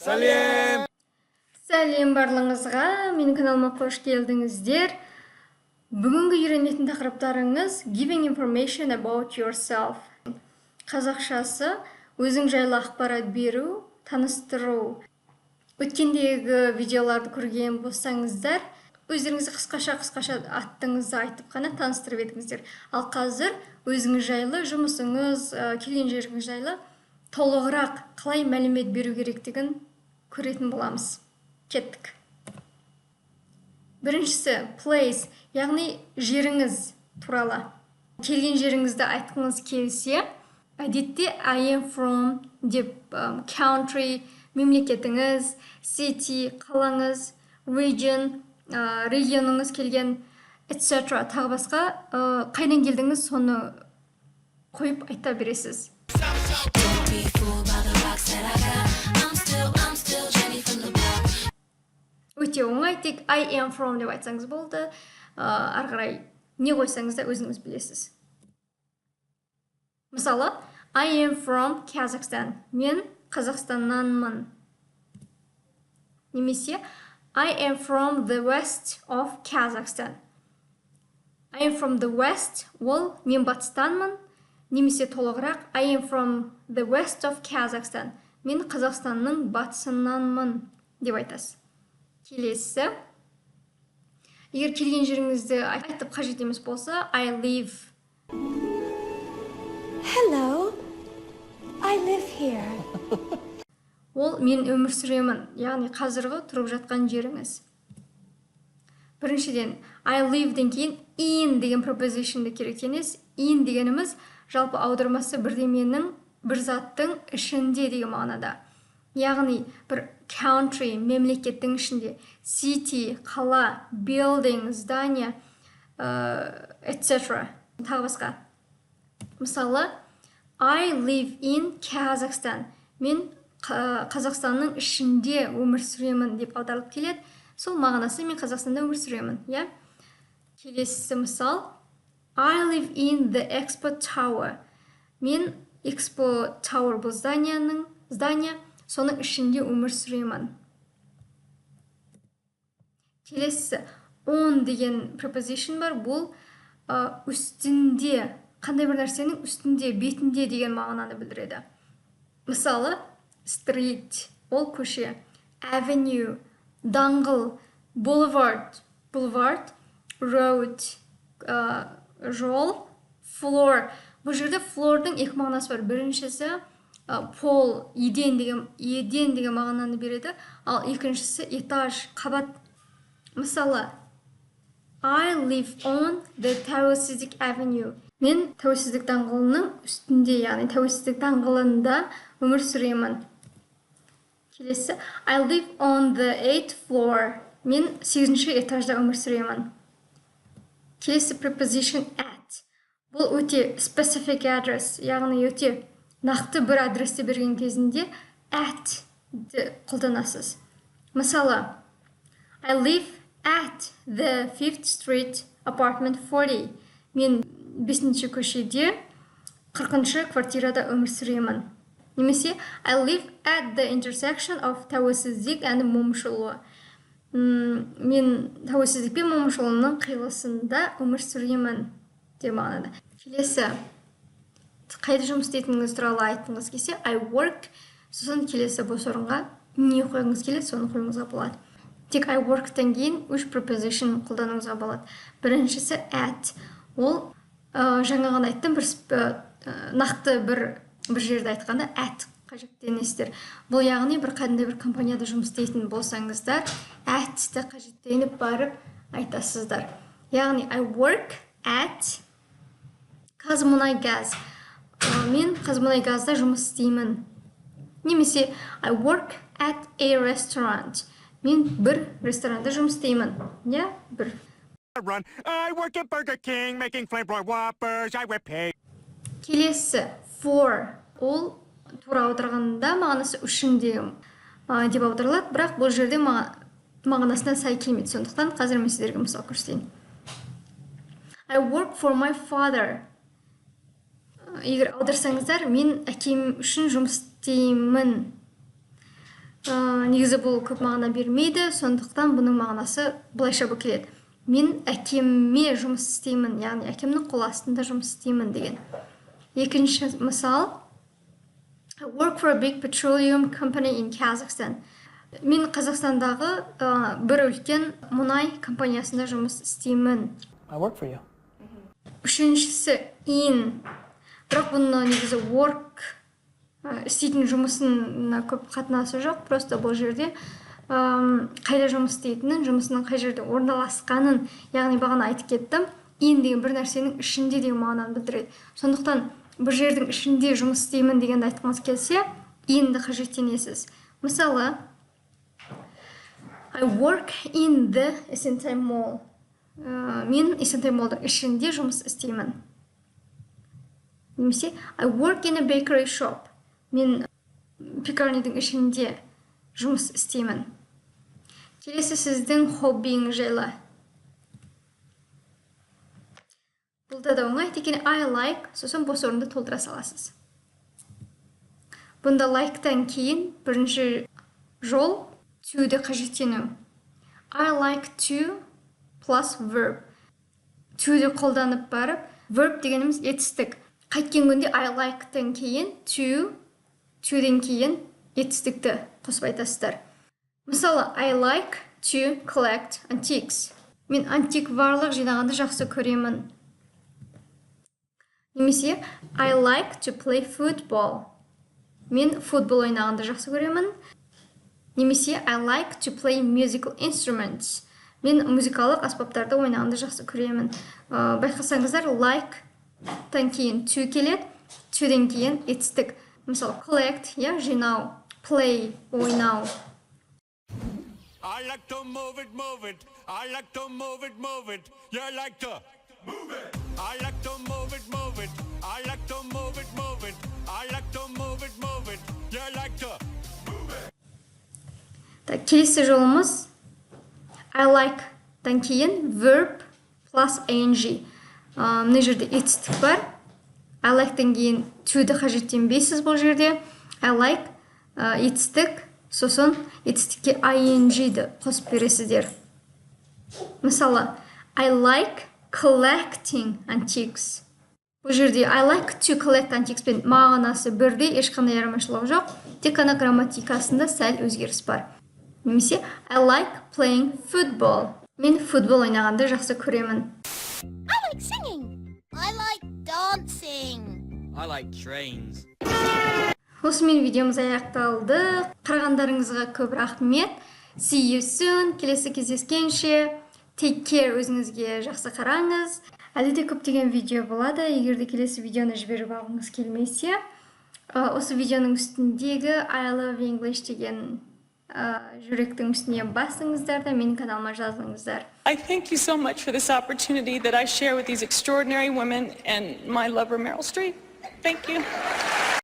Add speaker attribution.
Speaker 1: Сәлем!
Speaker 2: Сәлем барлығыңызға, менің каналыма қош келдіңіздер. Бүгінгі үйренетін тақырыптарыңыз giving information about yourself. Қазақшасы өзің жайлы ақпарат беру, таныстыру. Өткендегі видеоларды көрген болсаңыздар, өздеріңізді қысқаша аттыңызды айтып қана таныстырып едіңіздер. Ал қазір өзіңіз жайлы, жұмысыңыз, келген жеріңіз жайлы толығырақ қалай мәлімет беру керектігін көретін боламыз. Кеттік. Біріншісі, place, яғни жеріңіз туралы. Келген жеріңізді айтқыңыз келсе, әдетте I am from деп country, мемлекетіңіз, city, қалаңыз, region, регионыңыз келген, etc. Тағы басқа қайдан келдіңіз, соны қойып айта бересіз. Өте оңай, тек I am from деп айтсаңыз болды. Ары қарай не қойсаңыз да өзіңіз білесіз. Мысалы, I am from Kazakhstan. Мен Қазақстаннанмын. Немесе I am from the west of Kazakhstan. I am from the west, ол мен батыстанмын. Немесе толығырақ I am from the west of Kazakhstan. Мен Қазақстанның батысынанмын деп айтасыз. Келесі. Егер келген жеріңізді айтып қажет емес болса, I live.
Speaker 3: Hello, I live here.
Speaker 2: Ол мен өмір сүремін, яғни қазіргі тұрып жатқан жеріңіз. Біріншіден, I live-ден кейін in деген prepositionды керектеніз. In дегеніміз жалпы аудармасы бірдеменің, бір заттың ішінде деген мағынада. Яғни бір country, мемлекеттің ішінде, city, қала, building, здание, etc. Тағы басқа. Мысалы, I live in Kazakhstan. Мен Қазақстанның ішінде өмір сүремін деп аударылып келеді. Сол мағынасы мен Қазақстанда өмір сүремін. Келесі мысал, I live in the Expo Tower. Мен Expo Tower бұл здание, соның ішінде өмір сүремін. Келесі, on деген preposition бар, бұл үстінде, қандай бір нәрсенің үстінде, бетінде деген мағынаны білдіреді. Мысалы, street, ол көше, avenue, даңғыл, boulevard, road, жол, floor. Бұл жерде floorдың екі мағынасы бар. Біріншісі пол, еден деген мағынаны береді, ал екіншісі этаж, қабат. Мысалы, I live on the Тәуелсіздік Avenue. Мен Тәуелсіздік даңғылының үстінде, яғни Тәуелсіздік даңғылында өмір сүремін. Келесі, I live on the 8th floor. Мен 8-ші этажда өмір сүремін. Келесі preposition at. Бұл өте specific address, яғни өте нақты бір адресті берген кезінде at қолданасыз. Мысалы, I live at the 5th Street apartment 40. Мен 5-ші көшеде 40-ші квартирада өмір сүремін. Немесе I live at the intersection of Тәуелсіздік and Момышұлы. Мен Тәуелсіздік пен Момышұлының қиылысында өмір сүремін деп мағынада. Келесі, қайда жұмыс істейтініңіз туралы айтыңыз келсе, I work, сосын келесі бос орынға не қойыңыз келеді, соны қойыңызға болады. Тек I work-тен кейін үш preposition қолдануыңызға болады. Біріншісі at. Ол жаңа ғана айттым, нақты бір жерді айтқанда at қажеттенесіздер. Бұл яғни бір қандай бір компанияда жұмыс істейтін болсаңыздар, at-ті қажеттеніп барып айтасыздар. Яғни I work at Қазмұнайгаз. Мен Қазмұнайгазда жұмыс істеймін. Немесе I work at a restaurant. Мен бір ресторанда жұмыс істеймін. Бір.
Speaker 1: I work at Burger King making flamboyant whoppers. I whip pig.
Speaker 2: Келесі, for. Ол тура аударғанда мағынасы үшін деп аударылады, бірақ бұл жерде мағынасына сай келмейді. Сондықтан қазір мен сіздерге мысал көрсетейін. I work for my father. Егер аударсаңыздар, мен әкем үшін жұмыс істеймін. негізі бұл көп мағына бермейді, сондықтан бұның мағынасы былайша болып келеді. Мен әкеме жұмыс істеймін, яғни әкемнің қол астында жұмыс істеймін деген. Екінші мысал, I work for a big petroleum company in Kazakhstan. Мен Қазақстандағы бір үлкен мұнай компаниясында жұмыс істеймін.
Speaker 4: I work for you.
Speaker 2: Үшіншісі in. Бірақ бұны негізі work істейтін жұмысына көп қатынасы жоқ. Просто бұл жерде қайда жұмыс істейтінін, жұмысының қай жерде орналасқанын, яғни бағана айтып кеттім. In деген бір нәрсенің ішінде деген мағынаны білдіреді. Сондықтан бір жердің ішінде жұмыс істеймін дегенді айтқыңыз келсе, inді қажеттенесіз. Мысалы, I work in the Есентай Mall. Мен Есентай Mall'дың ішінде жұмыс істеймін. Немесе I work in a bakery shop. Мен пекарнидің ішінде жұмыс істеймін. Келесі сіздің хоббиіңіз жайлы. Бұлда да оңай, тек I like, сосын бос орынды толтыра саласыз. Бұнда like-тан кейін бірінші жол to-ді қажеттену. I like to plus verb. To-ді қолданып барып, verb дегеніміз етістік. Қайткен күнде I like-тан кейін to-ден кейін етістікті қосып айтасыздар. Мысалы, I like to collect antiques. Мен антикварлық жинағанды жақсы көремін. Немесе, I like to play football. Мен футбол ойнағанды жақсы көремін. Немесе, I like to play musical instruments. Мен музыкалық аспаптарды ойнағанды жақсы көремін. Байқасаңыздар, like-тан кейін to келеді, to-ден кейін етістік. Мысалы, collect, жинау, play, ойнау.
Speaker 1: I like to move it, move it. I like to move it, move it. You like to move it. I like to move it, move it. I like to move it, move it. I like to move it, move it. You like to move it.
Speaker 2: Келесі жолымыз I like-тан кейін verb plus ing. Мына жерде етістік бар. I like-тан кейін to-ді қажеттенбейсіз бұл жерде. I like етістік, сосын етістікке ing-ді қосып бересіздер. Мысалы, I like collecting antiques. Бұл жерде I like to collect antiques пен мағынасы бірдей, ешқандай айырмашылық жоқ. Тек қана грамматикасында сәл өзгеріс бар. Немесе I like playing football. Мен футбол ойнағанды жақсы көремін.
Speaker 5: I like singing. I like dancing.
Speaker 6: I like trains.
Speaker 2: Осымен видеомыз аяқталды. Қарағандарыңызға көп рахмет. See you soon. Келесі кездескенше. Take care, өзіңізге жақсы қараңыз. Әлі де көптеген видео болады. Егер де келесі видеоны жіберіп алғыңыз келмесе, осы видеоның үстіндегі I love English деген жүректің үстіне басыңыздар да менің каналыма жазыңыздар.
Speaker 7: I thank you so much for this opportunity that I share with these extraordinary women and my lover Meryl Streep. Thank you.